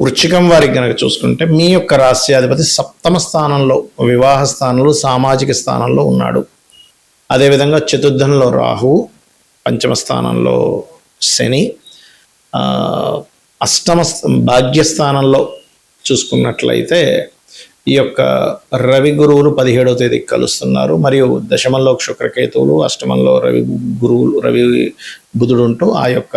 వృశ్చికం వారికి కనుక చూసుకుంటే మీ యొక్క రాశ్యాధిపతి సప్తమ స్థానంలో, వివాహ స్థానంలో, సామాజిక స్థానంలో ఉన్నాడు. అదేవిధంగా చతుర్థంలో రాహువు, పంచమ స్థానంలో శని, అష్టమ భాగ్యస్థానంలో చూసుకున్నట్లయితే ఈ యొక్క రవి గురువులు 17వ తేదీకి కలుస్తున్నారు. మరియు దశమంలో శుక్రకేతువులు, అష్టమంలో రవి బుధుడు ఉంటూ ఆ యొక్క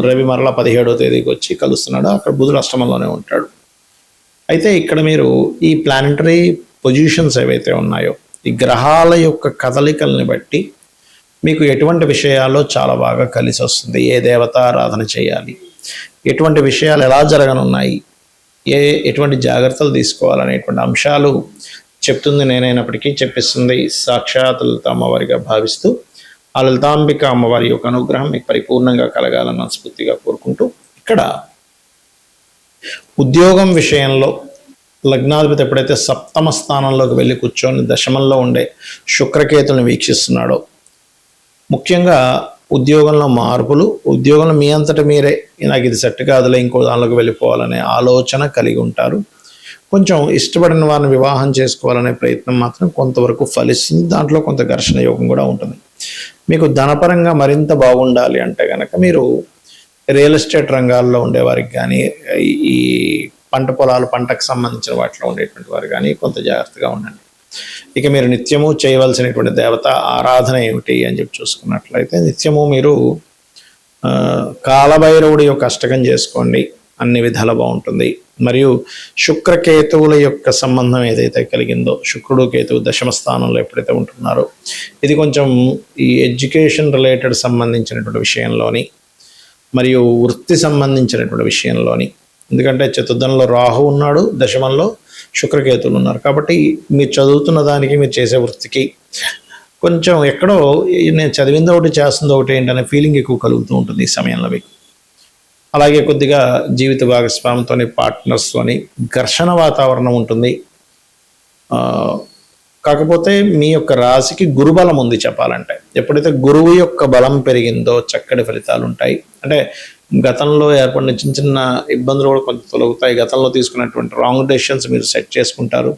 రవి మరలా 17వ తేదీకి వచ్చి కలుస్తున్నాడు. అక్కడ బుధుడు అష్టమంలోనే ఉంటాడు. అయితే ఇక్కడ మీరు ఈ ప్లానెటరీ పొజిషన్స్ ఏవైతే ఉన్నాయో, ఈ గ్రహాల యొక్క కదలికల్ని బట్టి మీకు ఎటువంటి విషయాల్లో చాలా బాగా కలిసి వస్తుంది, ఏ దేవత ఆరాధన చేయాలి, ఎటువంటి విషయాలు ఎలా జరగనున్నాయి, ఎటువంటి జాగ్రత్తలు తీసుకోవాలనేటువంటి అంశాలు చెప్తుంది నేనైనప్పటికీ చెప్పిస్తుంది సాక్షాత్ లలిత అమ్మవారిగా భావిస్తూ ఆ లలితాంబిక అమ్మవారి యొక్క అనుగ్రహం మీకు పరిపూర్ణంగా కలగాలని మనస్ఫూర్తిగా కోరుకుంటూ, ఇక్కడ ఉద్యోగం విషయంలో లగ్నాధిపతి ఎప్పుడైతే సప్తమ స్థానంలోకి వెళ్ళి కూర్చొని దశమంలో ఉండే శుక్రకేతులను వీక్షిస్తున్నాడో, ముఖ్యంగా ఉద్యోగంలో మార్పులు, ఉద్యోగంలో మీ అంతటా మీరే నాకు ఇది సెట్ కాదులే ఇంకో దానిలోకి వెళ్ళిపోవాలనే ఆలోచన కలిగి ఉంటారు. కొంచెం ఇష్టపడిన వారిని వివాహం చేసుకోవాలనే ప్రయత్నం మాత్రం కొంతవరకు ఫలిస్తుంది. దాంట్లో కొంత ఘర్షణ యోగం కూడా ఉంటుంది. మీకు ధనపరంగా మరింత బాగుండాలి అంటే కనుక మీరు రియల్ ఎస్టేట్ రంగాల్లో ఉండేవారికి కానీ, ఈ పంట పొలాలు, పంటకు సంబంధించిన వాటిలో ఉండేటువంటి వారు కానీ కొంత జాగ్రత్తగా ఉండండి. ఇక మీరు నిత్యము చేయవలసినటువంటి దేవత ఆరాధన ఏమిటి అని చెప్పి చూసుకున్నట్లయితే, నిత్యము మీరు కాలభైరవుడి యొక్క అష్టకం చేసుకోండి, అన్ని విధాల బాగుంటుంది. మరియు శుక్రకేతువుల యొక్క సంబంధం ఏదైతే కలిగిందో, శుక్రుడు కేతువు దశమ స్థానంలో ఎప్పుడైతే ఉంటున్నారో, ఇది కొంచెం ఈ ఎడ్యుకేషన్ రిలేటెడ్ సంబంధించినటువంటి విషయంలోని మరియు వృత్తి సంబంధించినటువంటి విషయంలోని, ఎందుకంటే చతుర్థంలో రాహు ఉన్నాడు, దశమంలో శుక్రకేతువులు ఉన్నారు. కాబట్టి మీరు చదువుతున్న దానికి, మీరు చేసే వృత్తికి కొంచెం ఎక్కడో నేను చదివింది ఒకటి చేస్తుంది ఒకటి ఏంటనే ఫీలింగ్ ఎక్కువ కలుగుతూ ఉంటుంది ఈ సమయంలో మీకు. అలాగే కొద్దిగా జీవిత భాగస్వామితో, పార్ట్నర్స్తోని ఘర్షణ వాతావరణం ఉంటుంది. కాకపోతే మీ యొక్క రాశికి గురుబలం ఉంది చెప్పాలంటే. ఎప్పుడైతే గురువు యొక్క బలం పెరిగిందో చక్కటి ఫలితాలు ఉంటాయి. అంటే గతంలో ఏర్పడిన చిన్న చిన్న ఇబ్బందులు కూడా కొంచెం తొలగుతాయి. గతంలో తీసుకున్నటువంటి రాంగ్ డెసిషన్స్ మీరు సెట్ చేసుకుంటారు.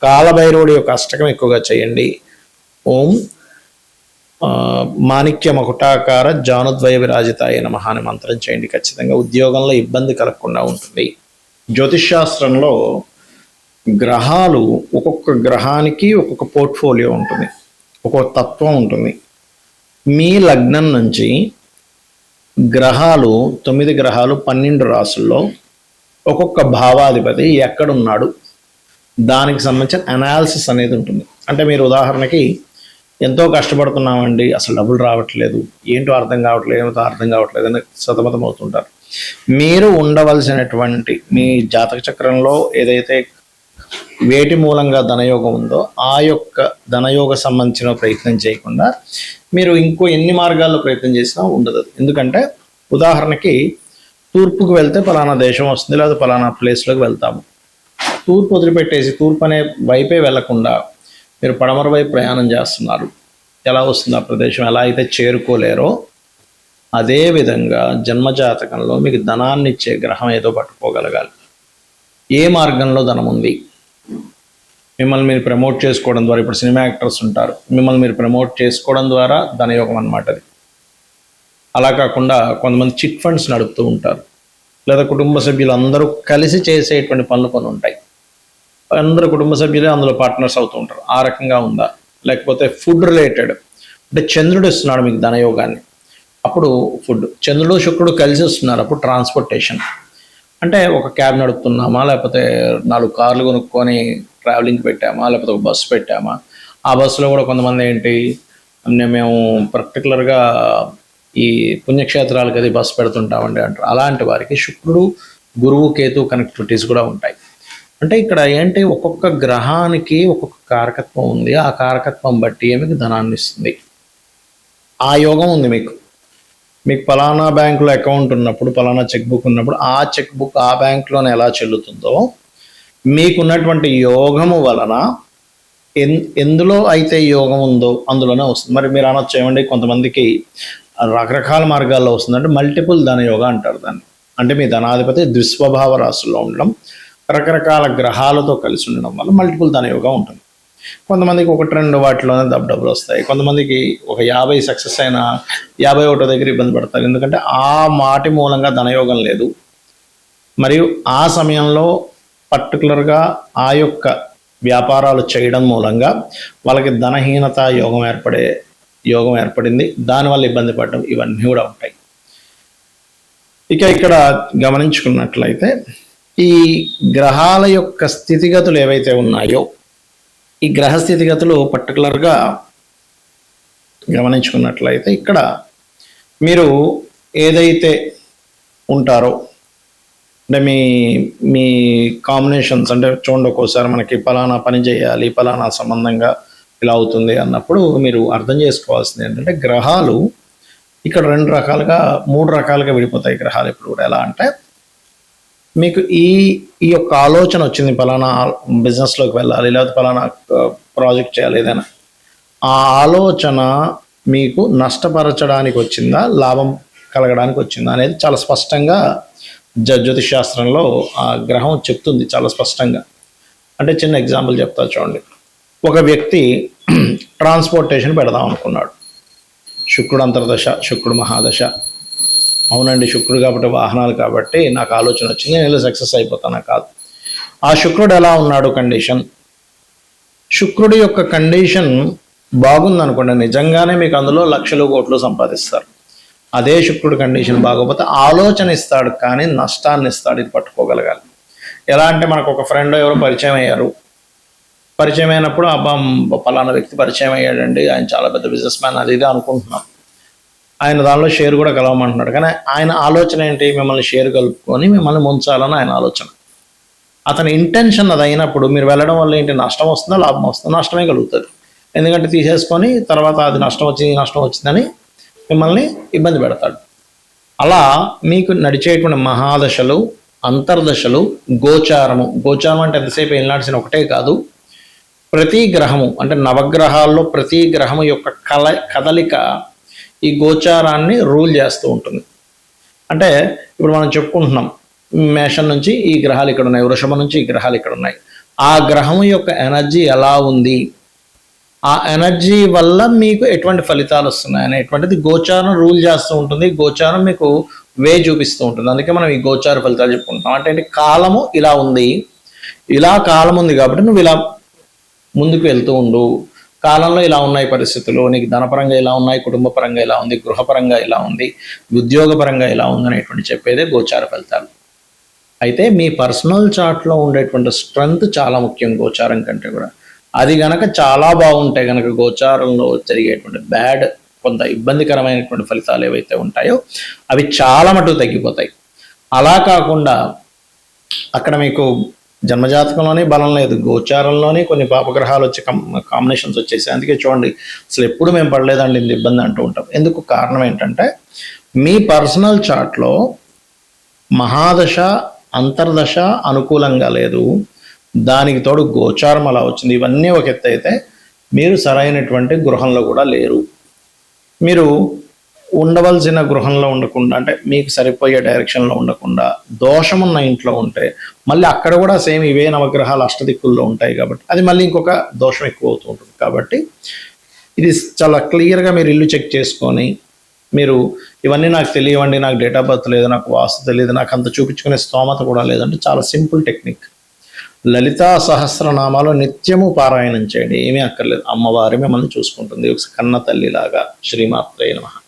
కాలభైరవుడి యొక్క అష్టకం ఎక్కువగా చేయండి. ఓం మాణిక్య మకుటాకార జానుద్వయ విరాజితాయ నమః అని మంత్రం చేయండి. ఖచ్చితంగా ఉద్యోగంలో ఇబ్బంది కలగకుండా ఉంటుంది. జ్యోతిష్శాస్త్రంలో గ్రహాలు, ఒక్కొక్క గ్రహానికి ఒక్కొక్క పోర్ట్ఫోలియో ఉంటుంది, ఒక్కొక్క తత్వం ఉంటుంది. మీ లగ్నం నుంచి గ్రహాలు 9 గ్రహాలు 12 రాసుల్లో ఒక్కొక్క భావాధిపతి ఎక్కడున్నాడు దానికి సంబంధించిన అనాలిసిస్ అనేది ఉంటుంది. అంటే మీరు ఉదాహరణకి ఎంతో కష్టపడుతున్నామండి, అసలు డబ్బులు రావట్లేదు, ఏంటో అర్థం కావట్లేదు అని సతమతం అవుతుంటారు. మీరు ఉండవలసినటువంటి మీ జాతక చక్రంలో ఏదైతే వేటి మూలంగా ధనయోగం ఉందో ఆ యొక్క ధనయోగ సంబంధించిన ప్రయత్నం చేయకుండా మీరు ఇంకో ఎన్ని మార్గాల్లో ప్రయత్నం చేసినా ఉండదు. ఎందుకంటే ఉదాహరణకి తూర్పుకు వెళ్తే పలానా దేశం వస్తుంది, లేదా పలానా ప్లేస్లోకి వెళ్తాము. తూర్పు వదిలిపెట్టేసి తూర్పు అనే వైపే వెళ్లకుండా మీరు పడమర వైపు ప్రయాణం చేస్తున్నారు. ఎలా వస్తుంది ఆ ప్రదేశం? ఎలా అయితే చేరుకోలేరో అదేవిధంగా జన్మజాతకంలో మీకు ధనాన్ని ఇచ్చే గ్రహం ఏదో పట్టుకోగలగాలి. ఏ మార్గంలో ధనం ఉంది? మిమ్మల్ని మీరు ప్రమోట్ చేసుకోవడం ద్వారా, ఇప్పుడు సినిమా యాక్టర్స్ ఉంటారు, మిమ్మల్ని మీరు ప్రమోట్ చేసుకోవడం ద్వారా ధనయోగం అన్నమాట అది. అలా కాకుండా కొంతమంది చిట్ ఫండ్స్ నడుపుతూ ఉంటారు, లేదా కుటుంబ సభ్యులు అందరూ కలిసి చేసేటువంటి పనులు కొన్ని ఉంటాయి. అందరూ కుటుంబ సభ్యులే అందులో పార్ట్నర్స్ అవుతూ ఉంటారు. ఆ రకంగా ఉందా? లేకపోతే ఫుడ్ రిలేటెడ్, అంటే చంద్రుడు ఇస్తున్నాడు మీకు ధనయోగాన్ని, అప్పుడు ఫుడ్. చంద్రుడు శుక్రుడు కలిసి వస్తున్నారు, అప్పుడు ట్రాన్స్పోర్టేషన్. అంటే ఒక క్యాబ్ నడుపుతున్నామా, లేకపోతే 4 కార్లు కొనుక్కొని ట్రావెలింగ్ పెట్టామా, లేకపోతే ఒక బస్సు పెట్టామా. ఆ బస్సులో కూడా కొంతమంది ఏంటి, మేము పర్టికులర్గా ఈ పుణ్యక్షేత్రాలకు అది బస్సు పెడుతుంటామండి అంటారు. అలాంటి వారికి శుక్రుడు, గురువు, కేతు కనెక్టివిటీస్ కూడా ఉంటాయి. అంటే ఇక్కడ ఏంటి, ఒక్కొక్క గ్రహానికి ఒక్కొక్క కారకత్వం ఉంది. ఆ కారకత్వం బట్టి మీకు ధనాన్ని ఇస్తుంది. ఆ యోగం ఉంది మీకు. పలానా బ్యాంకులో అకౌంట్ ఉన్నప్పుడు, పలానా చెక్ బుక్ ఉన్నప్పుడు ఆ చెక్ బుక్ ఆ బ్యాంకులోనే ఎలా చెల్లుతుందో, మీకున్నటువంటి యోగము వలన ఎందులో అయితే యోగం ఉందో అందులోనే వస్తుంది. మరి మీరు అనొచ్చు, ఏమండి కొంతమందికి రకరకాల మార్గాల్లో వస్తుంది అంటే మల్టిపుల్ ధనయోగ అంటారు దాన్ని. అంటే మీ ధనాధిపతి ద్విస్వభావ రాశుల్లో ఉండడం, రకరకాల గ్రహాలతో కలిసి ఉండడం వల్ల మల్టిపుల్ ధనయోగం ఉంటుంది. కొంతమందికి 1-2 వాటిలోనే డబ్బులు వస్తాయి. కొంతమందికి ఒక 50 సక్సెస్ అయినా 51 దగ్గర ఇబ్బంది పడతారు. ఎందుకంటే ఆ మాటి మూలంగా ధనయోగం లేదు. మరియు ఆ సమయంలో పర్టికులర్గా ఆ యొక్క వ్యాపారాలు చేయడం మూలంగా వాళ్ళకి ధనహీనత యోగం ఏర్పడింది. దానివల్ల ఇబ్బంది పడడం ఇవన్నీ కూడా ఉంటాయి. ఇక ఇక్కడ గమనించుకున్నట్లయితే ఈ గ్రహాల యొక్క స్థితిగతులు ఏవైతే ఉన్నాయో, ఈ గ్రహ స్థితిగతులు పర్టికులర్గా గమనించుకున్నట్లయితే ఇక్కడ మీరు ఏదైతే ఉంటారో అంటే మీ కాంబినేషన్స్ అంటే చూడండి, ఒక్కోసారి మనకి పలానా పని చేయాలి, పలానా సంబంధంగా ఇలా అవుతుంది అన్నప్పుడు మీరు అర్థం చేసుకోవాల్సింది ఏంటంటే గ్రహాలు ఇక్కడ 3 రకాలుగా విడిపోతాయి గ్రహాలు. ఇప్పుడు కూడా ఎలా అంటే మీకు ఈ యొక్క ఆలోచన వచ్చింది, పలానా బిజినెస్లోకి వెళ్ళాలి, లేకపోతే పలానా ప్రాజెక్ట్ చేయాలి, ఏదైనా ఆ ఆలోచన మీకు నష్టపరచడానికి వచ్చిందా, లాభం కలగడానికి వచ్చిందా అనేది చాలా స్పష్టంగా జ్యోతిష్ శాస్త్రంలో ఆ గ్రహం చెప్తుంది చాలా స్పష్టంగా. అంటే చిన్న ఎగ్జాంపుల్ చెప్తా చూడండి. ఒక వ్యక్తి ట్రాన్స్పోర్టేషన్ పెడదాం అనుకున్నాడు. శుక్రుడు అంతర్దశ, శుక్రుడు మహాదశ. అవునండి, శుక్రుడు కాబట్టి వాహనాలు కాబట్టి నాకు ఆలోచన వచ్చింది, నేను సక్సెస్ అయిపోతానా? కాదు. ఆ శుక్రుడు ఎలా ఉన్నాడు కండిషన్, శుక్రుడి యొక్క కండిషన్ బాగుందనుకోండి, నిజంగానే మీకు అందులో లక్షలు కోట్లు సంపాదిస్తారు. అదే శుక్రుడి కండిషన్ బాగోపోతే ఆలోచన ఇస్తాడు కానీ నష్టాన్ని ఇస్తాడు. ఇది పట్టుకోగలగాలి. ఎలా అంటే మనకు ఒక ఫ్రెండ్ ఎవరో పరిచయం అయ్యారు. పరిచయం అయినప్పుడు పలానా వ్యక్తి పరిచయం అయ్యాడండి, ఆయన చాలా పెద్ద బిజినెస్ మ్యాన్, అది ఇది అనుకుంటున్నాం. ఆయన దానిలో షేర్ కూడా కలవమంటున్నాడు. కానీ ఆయన ఆలోచన ఏంటి, మిమ్మల్ని షేర్ కలుపుకొని మిమ్మల్ని ముంచాలని ఆయన ఆలోచన. అతని ఇంటెన్షన్ అది అయినప్పుడు మీరు వెళ్ళడం వల్ల ఏంటి, నష్టం వస్తుందా లాభం వస్తుందా? నష్టమే కలుగుతుంది. ఎందుకంటే తీసేసుకొని తర్వాత అది నష్టం వచ్చిందని మిమ్మల్ని ఇబ్బంది పెడతాడు. అలా మీకు నడిచేటువంటి మహాదశలు, అంతర్దశలు, గోచారం అంటే ఎంతసేపు వెళ్ళాల్సిన ఒకటే కాదు, ప్రతి గ్రహము అంటే నవగ్రహాల్లో ప్రతి గ్రహము యొక్క కదలిక ఈ గోచారాన్ని రూల్ చేస్తూ ఉంటుంది. అంటే ఇప్పుడు మనం చెప్పుకుంటున్నాం, మేషం నుంచి ఈ గ్రహాలు ఇక్కడ ఉన్నాయి, వృషభం నుంచి ఈ గ్రహాలు ఇక్కడ ఉన్నాయి. ఆ గ్రహం యొక్క ఎనర్జీ ఎలా ఉంది, ఆ ఎనర్జీ వల్ల మీకు ఎటువంటి ఫలితాలు వస్తున్నాయి అనేటువంటిది గోచారం రూల్ చేస్తూ ఉంటుంది. గోచారం మీకు చూపిస్తూ ఉంటుంది. అందుకే మనం ఈ గోచార ఫలితాలు చెప్పుకుంటాం. అంటే కాలము ఇలా ఉంది, కాలం ఉంది కాబట్టి నువ్వు ఇలా ముందుకు వెళ్తూ ఉండు, కాలంలో ఇలా ఉన్నాయి పరిస్థితులు, నీకు ధనపరంగా ఇలా ఉన్నాయి, కుటుంబ పరంగా ఇలా ఉంది, గృహపరంగా ఇలా ఉంది, ఉద్యోగపరంగా ఇలా ఉంది అనేటువంటి చెప్పేదే గోచార ఫలితాలు. అయితే మీ పర్సనల్ చార్ట్లో ఉండేటువంటి స్ట్రెంగ్త్ చాలా ముఖ్యం గోచారం కంటే కూడా. అది గనక చాలా బాగుంటే గనక గోచారంలో జరిగేటువంటి కొంత ఇబ్బందికరమైనటువంటి ఫలితాలు ఏవైతే ఉంటాయో అవి చాలా మటుకు తగ్గిపోతాయి. అలా కాకుండా అక్కడ మీకు జన్మజాతకంలోనే బలం లేదు, గోచారంలోనే కొన్ని పాపగ్రహాలు వచ్చి కాంబినేషన్స్ వచ్చేసాయి. అందుకే చూడండి, అసలు ఎప్పుడు మేము పడలేదండి ఇంత ఇబ్బంది అంటూ ఉంటాం. ఎందుకు? కారణం ఏంటంటే మీ పర్సనల్ చార్ట్లో మహాదశ, అంతర్దశ అనుకూలంగా లేదు, దానికి తోడు గోచారం అలా వచ్చింది. ఇవన్నీ ఒక ఎత్తు అయితే మీరు సరైనటువంటి గృహంలో కూడా లేరు. మీరు ఉండవలసిన గృహంలో ఉండకుండా, అంటే మీకు సరిపోయే డైరెక్షన్లో ఉండకుండా దోషమున్న ఇంట్లో ఉంటే మళ్ళీ అక్కడ కూడా సేమ్ ఇవే నవగ్రహాలు అష్టదిక్కుల్లో ఉంటాయి కాబట్టి అది మళ్ళీ ఇంకొక దోషం ఎక్కువ అవుతూ ఉంటుంది. కాబట్టి ఇది చాలా క్లియర్గా మీరు ఇల్లు చెక్ చేసుకొని, మీరు ఇవన్నీ నాకు తెలియవండి, నాకు డేట్ ఆఫ్ బర్త్ లేదు, నాకు వాస్తు తెలియదు, నాకు అంత చూపించుకునే స్తోమత కూడా లేదంటే చాలా సింపుల్ టెక్నిక్. లలితా సహస్రనామాలు నిత్యము పారాయణం చేయండి, ఏమీ అక్కర్లేదు. అమ్మవారి మిమ్మల్ని చూసుకుంటుంది, ఒక కన్న తల్లిలాగా. శ్రీమాత్రే నమః.